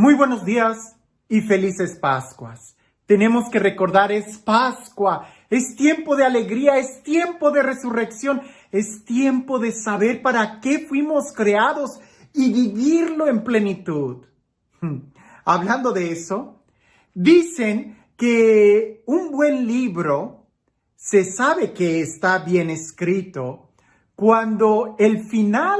Muy buenos días y felices Pascuas. Tenemos que recordar, es Pascua, es tiempo de alegría, es tiempo de resurrección, es tiempo de saber para qué fuimos creados y vivirlo en plenitud. Hablando de eso, dicen que un buen libro se sabe que está bien escrito cuando el final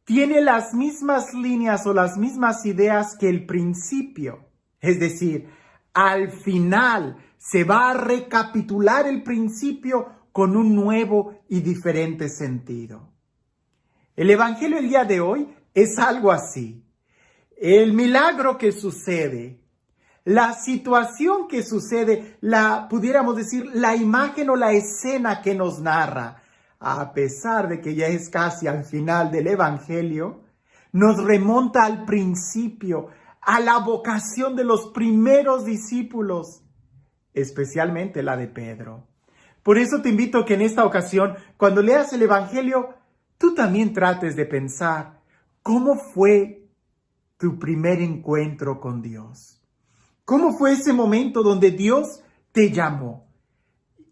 tiene las mismas líneas o las mismas ideas que el principio. Es decir, al final se va a recapitular el principio con un nuevo y diferente sentido. El Evangelio del día de hoy es algo así. El milagro que sucede, la situación que sucede, pudiéramos decir, la imagen o la escena que nos narra, a pesar de que ya es casi al final del Evangelio, nos remonta al principio, a la vocación de los primeros discípulos, especialmente la de Pedro. Por eso te invito a que en esta ocasión, cuando leas el Evangelio, tú también trates de pensar cómo fue tu primer encuentro con Dios. ¿Cómo fue ese momento donde Dios te llamó?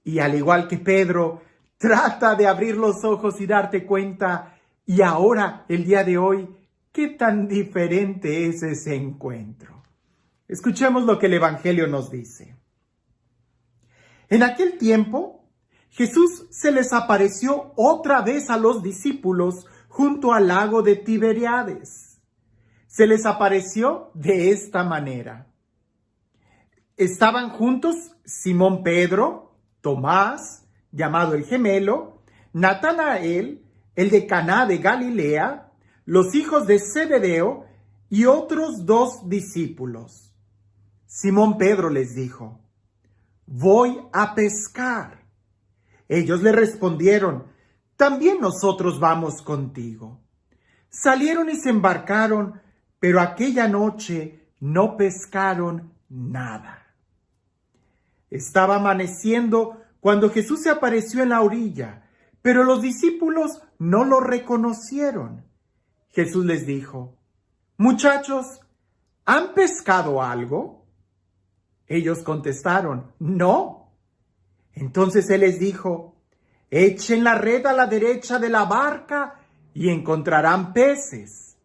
Y al igual que Pedro, trata de abrir los ojos y darte cuenta, y ahora, el día de hoy, qué tan diferente es ese encuentro. Escuchemos lo que el Evangelio nos dice. En aquel tiempo, Jesús se les apareció otra vez a los discípulos junto al lago de Tiberíades. Se les apareció de esta manera. Estaban juntos Simón Pedro, Tomás, llamado el gemelo, Natanael, el de Caná de Galilea, los hijos de Zebedeo y otros 2 discípulos. Simón Pedro les dijo: «Voy a pescar». Ellos le respondieron: «También nosotros vamos contigo». Salieron y se embarcaron, pero aquella noche no pescaron nada. Estaba amaneciendo cuando Jesús se apareció en la orilla, pero los discípulos no lo reconocieron. Jesús les dijo: «Muchachos, ¿han pescado algo?». Ellos contestaron: «No». Entonces él les dijo: «Echen la red a la derecha de la barca y encontrarán peces».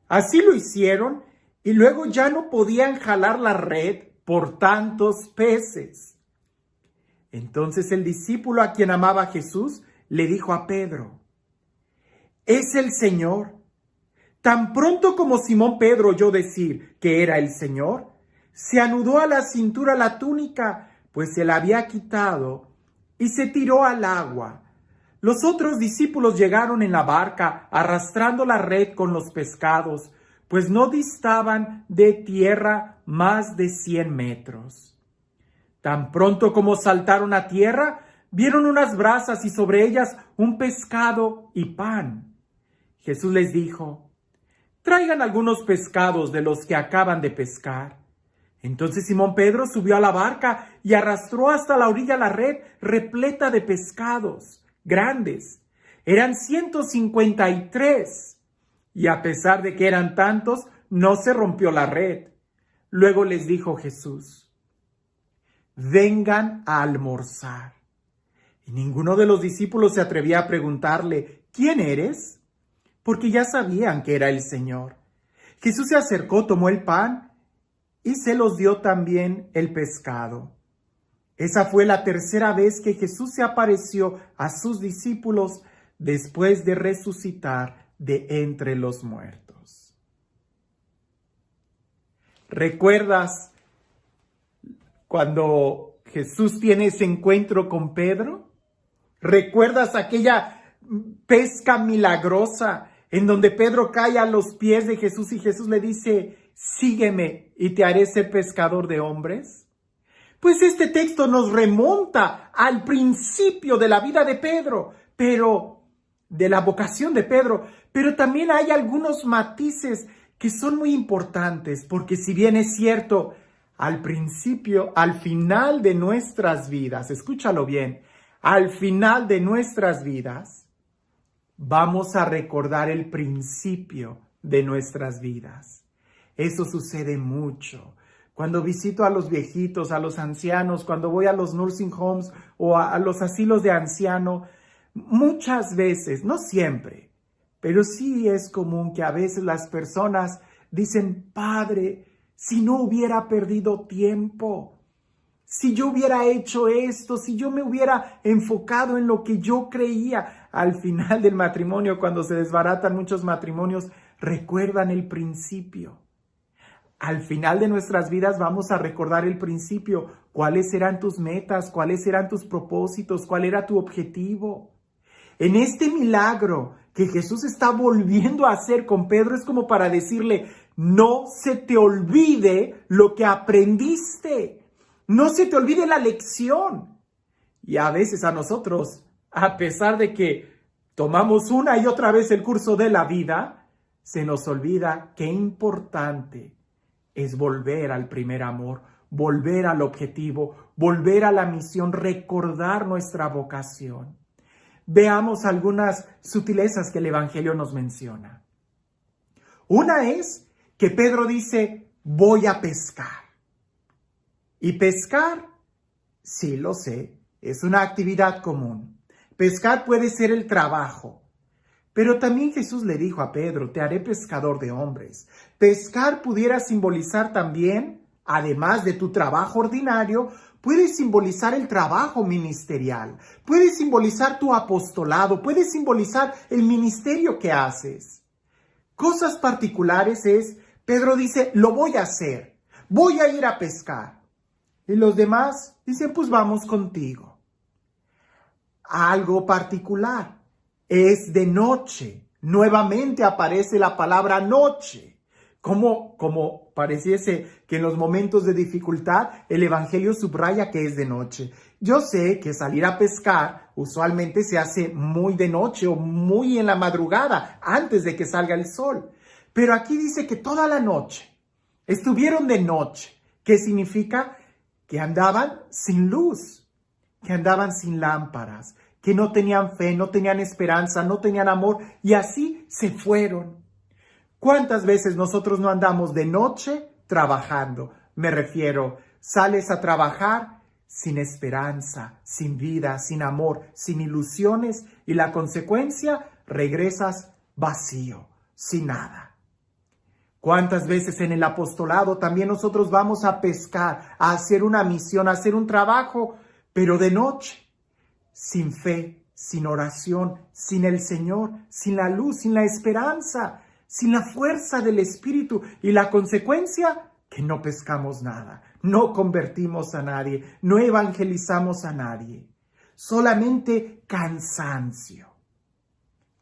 Así lo hicieron y luego ya no podían jalar la red por tantos peces. Entonces el discípulo a quien amaba Jesús le dijo a Pedro: «Es el Señor». Tan pronto como Simón Pedro oyó decir que era el Señor, se anudó a la cintura la túnica, pues se la había quitado, y se tiró al agua. Los otros discípulos llegaron en la barca arrastrando la red con los pescados, pues no distaban de tierra más de 100 metros. Tan pronto como saltaron a tierra, vieron unas brasas y sobre ellas un pescado y pan. Jesús les dijo: «Traigan algunos pescados de los que acaban de pescar». Entonces Simón Pedro subió a la barca y arrastró hasta la orilla la red repleta de pescados grandes. Eran 153. Y a pesar de que eran tantos, no se rompió la red. Luego les dijo Jesús: «Vengan a almorzar». Y ninguno de los discípulos se atrevía a preguntarle: «¿Quién eres?», porque ya sabían que era el Señor. Jesús se acercó, tomó el pan y se los dio también el pescado. Esa fue la tercera vez que Jesús se apareció a sus discípulos después de resucitar de entre los muertos. ¿Recuerdas cuando Jesús tiene ese encuentro con Pedro? ¿Recuerdas aquella pesca milagrosa en donde Pedro cae a los pies de Jesús y Jesús le dice: «Sígueme y te haré ser pescador de hombres»? Pues este texto nos remonta al principio de la vida de Pedro, de la vocación de Pedro, pero también hay algunos matices que son muy importantes, porque si bien es cierto, al principio, al final de nuestras vidas, escúchalo bien, al final de nuestras vidas, vamos a recordar el principio de nuestras vidas. Eso sucede mucho. Cuando visito a los viejitos, a los ancianos, cuando voy a los nursing homes o a los asilos de anciano, muchas veces, no siempre, pero sí es común que a veces las personas dicen, Padre, si no hubiera perdido tiempo, si yo hubiera hecho esto, si yo me hubiera enfocado en lo que yo creía. Al final del matrimonio, cuando se desbaratan muchos matrimonios, recuerdan el principio. Al final de nuestras vidas vamos a recordar el principio. ¿Cuáles eran tus metas? ¿Cuáles eran tus propósitos? ¿Cuál era tu objetivo? En este milagro que Jesús está volviendo a hacer con Pedro es como para decirle, no se te olvide lo que aprendiste. No se te olvide la lección. Y a veces a nosotros, a pesar de que tomamos una y otra vez el curso de la vida, se nos olvida qué importante es volver al primer amor, volver al objetivo, volver a la misión, recordar nuestra vocación. Veamos algunas sutilezas que el Evangelio nos menciona. Una es que Pedro dice, voy a pescar. Y pescar, sí lo sé, es una actividad común. Pescar puede ser el trabajo. Pero también Jesús le dijo a Pedro, te haré pescador de hombres. Pescar pudiera simbolizar también, además de tu trabajo ordinario, puede simbolizar el trabajo ministerial, puede simbolizar tu apostolado, puede simbolizar el ministerio que haces. Cosas particulares es, Pedro dice, lo voy a hacer, voy a ir a pescar. Y los demás dicen, pues vamos contigo. Algo particular. Es de noche. Nuevamente aparece la palabra noche. Como pareciese que en los momentos de dificultad el Evangelio subraya que es de noche. Yo sé que salir a pescar usualmente se hace muy de noche o muy en la madrugada, antes de que salga el sol. Pero aquí dice que toda la noche estuvieron de noche. ¿Qué significa? Que andaban sin luz, que andaban sin lámparas, que no tenían fe, no tenían esperanza, no tenían amor, y así se fueron. ¿Cuántas veces nosotros no andamos de noche trabajando? Me refiero, sales a trabajar sin esperanza, sin vida, sin amor, sin ilusiones, y la consecuencia, regresas vacío, sin nada. ¿Cuántas veces en el apostolado también nosotros vamos a pescar, a hacer una misión, a hacer un trabajo, pero de noche? Sin fe, sin oración, sin el Señor, sin la luz, sin la esperanza, sin la fuerza del Espíritu. Y la consecuencia, que no pescamos nada, no convertimos a nadie, no evangelizamos a nadie. Solamente cansancio.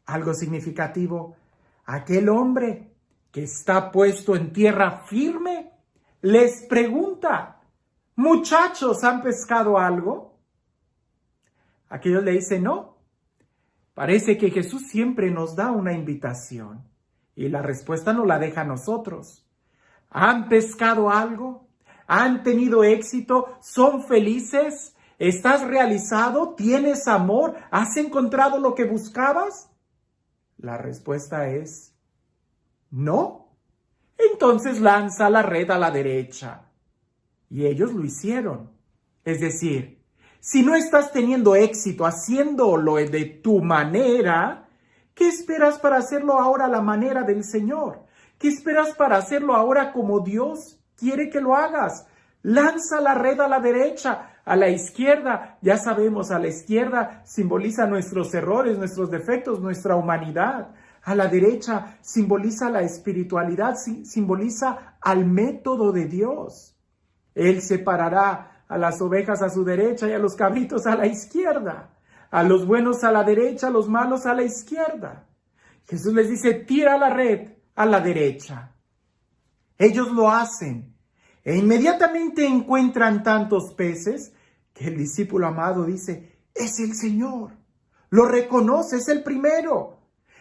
Algo significativo, aquel hombre que está puesto en tierra firme, les pregunta, muchachos, ¿han pescado algo? Aquellos le dicen no. Parece que Jesús siempre nos da una invitación y la respuesta nos la deja a nosotros. ¿Han pescado algo? ¿Han tenido éxito? ¿Son felices? ¿Estás realizado? ¿Tienes amor? ¿Has encontrado lo que buscabas? La respuesta es no. Entonces lanza la red a la derecha. Y ellos lo hicieron. Es decir, si no estás teniendo éxito haciéndolo de tu manera, ¿qué esperas para hacerlo ahora a la manera del Señor? ¿Qué esperas para hacerlo ahora como Dios quiere que lo hagas? Lanza la red a la derecha, a la izquierda. Ya sabemos, a la izquierda simboliza nuestros errores, nuestros defectos, nuestra humanidad. A la derecha simboliza la espiritualidad, simboliza al método de Dios. Él separará a las ovejas a su derecha y a los cabritos a la izquierda. A los buenos a la derecha, a los malos a la izquierda. Jesús les dice, tira la red a la derecha. Ellos lo hacen. E inmediatamente encuentran tantos peces que el discípulo amado dice, es el Señor. Lo reconoce, es el primero.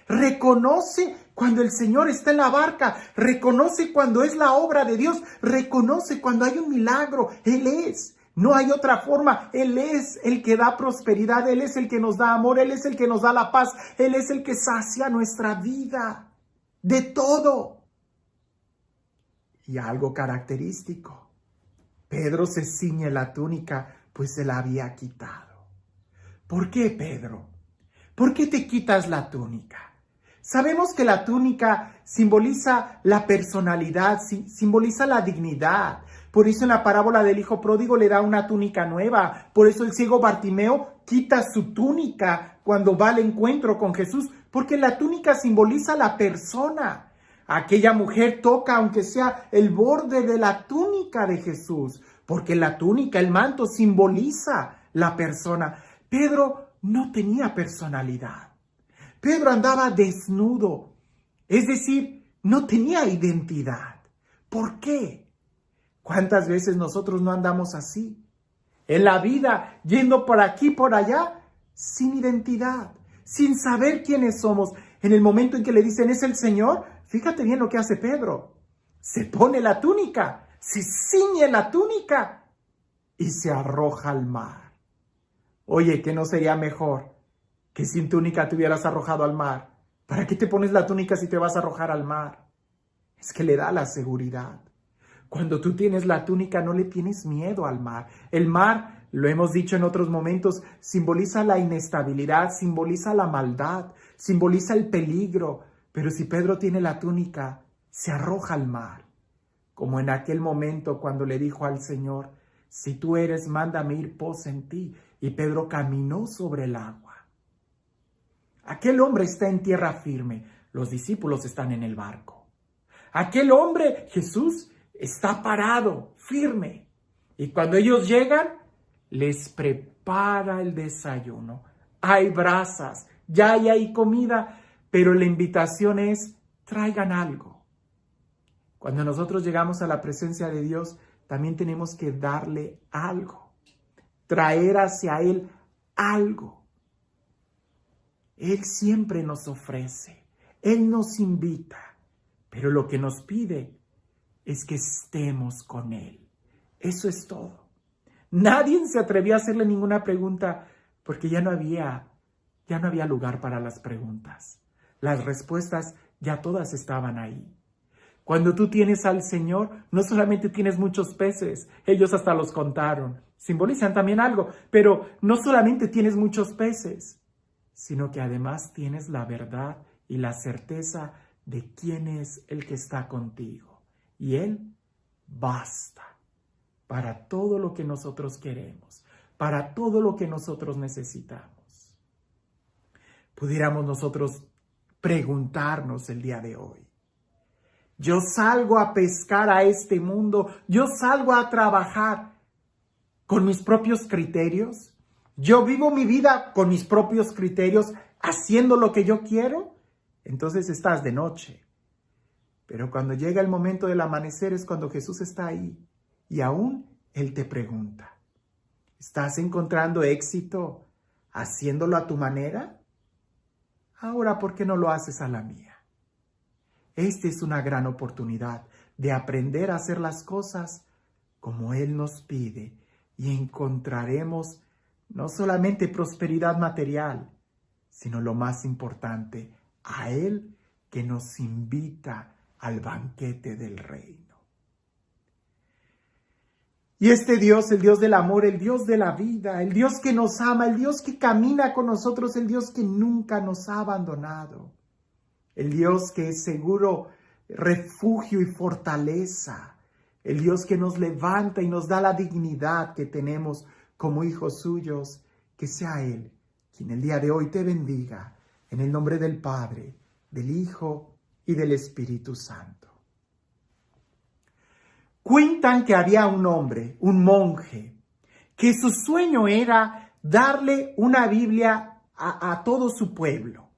Reconoce cuando el Señor está en la barca. Reconoce cuando es la obra de Dios. Reconoce cuando hay un milagro. Él es. No hay otra forma. Él es el que da prosperidad. Él es el que nos da amor. Él es el que nos da la paz. Él es el que sacia nuestra vida de todo. Y algo característico, Pedro se ciñe la túnica, pues se la había quitado. ¿Por qué, Pedro? ¿Por qué te quitas la túnica? Sabemos que la túnica simboliza la personalidad, simboliza la dignidad. Por eso en la parábola del hijo pródigo le da una túnica nueva. Por eso el ciego Bartimeo quita su túnica cuando va al encuentro con Jesús, porque la túnica simboliza la persona. Aquella mujer toca, aunque sea el borde de la túnica de Jesús, porque la túnica, el manto, simboliza la persona. Pedro no tenía personalidad. Pedro andaba desnudo, es decir, no tenía identidad. ¿Por qué? ¿Cuántas veces nosotros no andamos así? En la vida, yendo por aquí, por allá, sin identidad, sin saber quiénes somos. En el momento en que le dicen, ¿es el Señor? Fíjate bien lo que hace Pedro. Se pone la túnica, se ciñe la túnica y se arroja al mar. Oye, ¿qué no sería mejor que sin túnica te hubieras arrojado al mar? ¿Para qué te pones la túnica si te vas a arrojar al mar? Es que le da la seguridad. Cuando tú tienes la túnica no le tienes miedo al mar. El mar, lo hemos dicho en otros momentos, simboliza la inestabilidad, simboliza la maldad, simboliza el peligro. Pero si Pedro tiene la túnica, se arroja al mar. Como en aquel momento cuando le dijo al Señor, si tú eres, mándame ir pos en ti. Y Pedro caminó sobre el agua. Aquel hombre está en tierra firme. Los discípulos están en el barco. Aquel hombre, Jesús, está parado, firme. Y cuando ellos llegan, les prepara el desayuno. Hay brasas, ya hay comida, pero la invitación es, traigan algo. Cuando nosotros llegamos a la presencia de Dios, también tenemos que darle algo. Traer hacia Él algo. Él siempre nos ofrece, Él nos invita, pero lo que nos pide es que estemos con Él. Eso es todo. Nadie se atrevía a hacerle ninguna pregunta porque ya no había lugar para las preguntas. Las respuestas ya todas estaban ahí. Cuando tú tienes al Señor, no solamente tienes muchos peces, ellos hasta los contaron, simbolizan también algo, pero no solamente tienes muchos peces, sino que además tienes la verdad y la certeza de quién es el que está contigo. Y Él basta para todo lo que nosotros queremos, para todo lo que nosotros necesitamos. Pudiéramos nosotros preguntarnos el día de hoy. Yo salgo a pescar a este mundo, yo salgo a trabajar con mis propios criterios, yo vivo mi vida con mis propios criterios, haciendo lo que yo quiero, entonces estás de noche. Pero cuando llega el momento del amanecer es cuando Jesús está ahí y aún Él te pregunta, ¿estás encontrando éxito haciéndolo a tu manera? Ahora, ¿por qué no lo haces a la mía? Esta es una gran oportunidad de aprender a hacer las cosas como Él nos pide y encontraremos no solamente prosperidad material, sino lo más importante, a Él que nos invita al banquete del reino. Y este Dios, el Dios del amor, el Dios de la vida, el Dios que nos ama, el Dios que camina con nosotros, el Dios que nunca nos ha abandonado, el Dios que es seguro refugio y fortaleza, el Dios que nos levanta y nos da la dignidad que tenemos como hijos suyos, que sea Él quien el día de hoy te bendiga, en el nombre del Padre, del Hijo y del Espíritu Santo. Cuentan que había un hombre, un monje, que su sueño era darle una Biblia a todo su pueblo.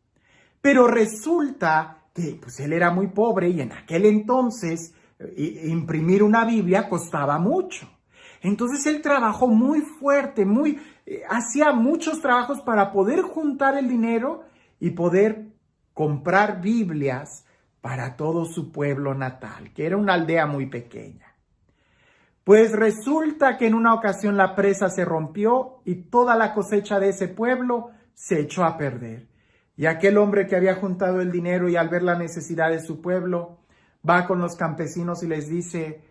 Pero resulta que pues, él era muy pobre y en aquel entonces imprimir una Biblia costaba mucho. Entonces él trabajó muy fuerte, hacía muchos trabajos para poder juntar el dinero y poder comprar Biblias para todo su pueblo natal, que era una aldea muy pequeña. Pues resulta que en una ocasión la presa se rompió y toda la cosecha de ese pueblo se echó a perder. Y aquel hombre que había juntado el dinero y al ver la necesidad de su pueblo, Va con los campesinos y les dice: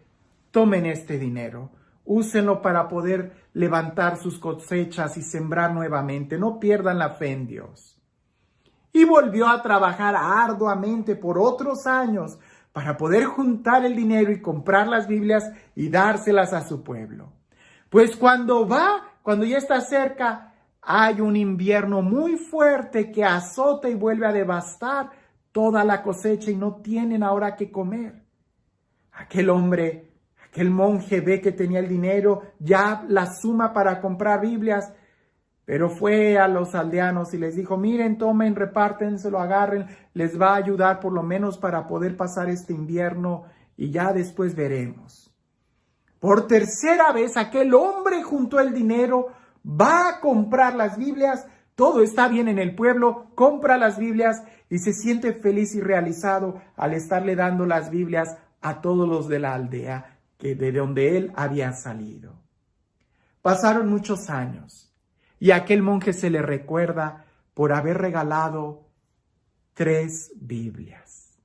tomen este dinero, úsenlo para poder levantar sus cosechas y sembrar nuevamente, no pierdan la fe en Dios. Y volvió a trabajar arduamente por otros años para poder juntar el dinero y comprar las Biblias y dárselas a su pueblo. Pues cuando ya está cerca, hay un invierno muy fuerte que azota y vuelve a devastar toda la cosecha y no tienen ahora qué comer. Aquel monje ve que tenía el dinero, ya la suma para comprar Biblias, pero fue a los aldeanos y les dijo: miren, tomen, repártenselo, agarren, les va a ayudar por lo menos para poder pasar este invierno y ya después veremos. Por tercera vez aquel hombre juntó el dinero, va a comprar las Biblias, todo está bien en el pueblo, compra las Biblias y se siente feliz y realizado al estarle dando las Biblias a todos los de la aldea de donde él había salido. Pasaron muchos años y a aquel monje se le recuerda por haber regalado 3 Biblias.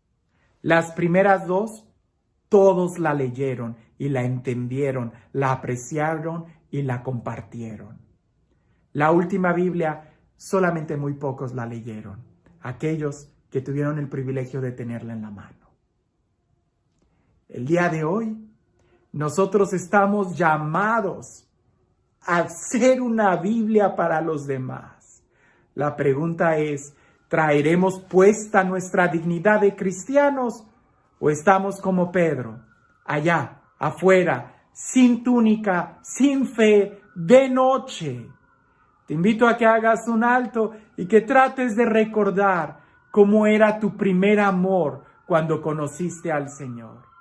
Las primeras 2, todos la leyeron y la entendieron, la apreciaron y la compartieron. La última Biblia, solamente muy pocos la leyeron, aquellos que tuvieron el privilegio de tenerla en la mano. El día de hoy, nosotros estamos llamados a ser una Biblia para los demás. La pregunta es: ¿traeremos puesta nuestra dignidad de cristianos o estamos como Pedro, allá, afuera, sin túnica, sin fe, de noche? Te invito a que hagas un alto y que trates de recordar cómo era tu primer amor cuando conociste al Señor.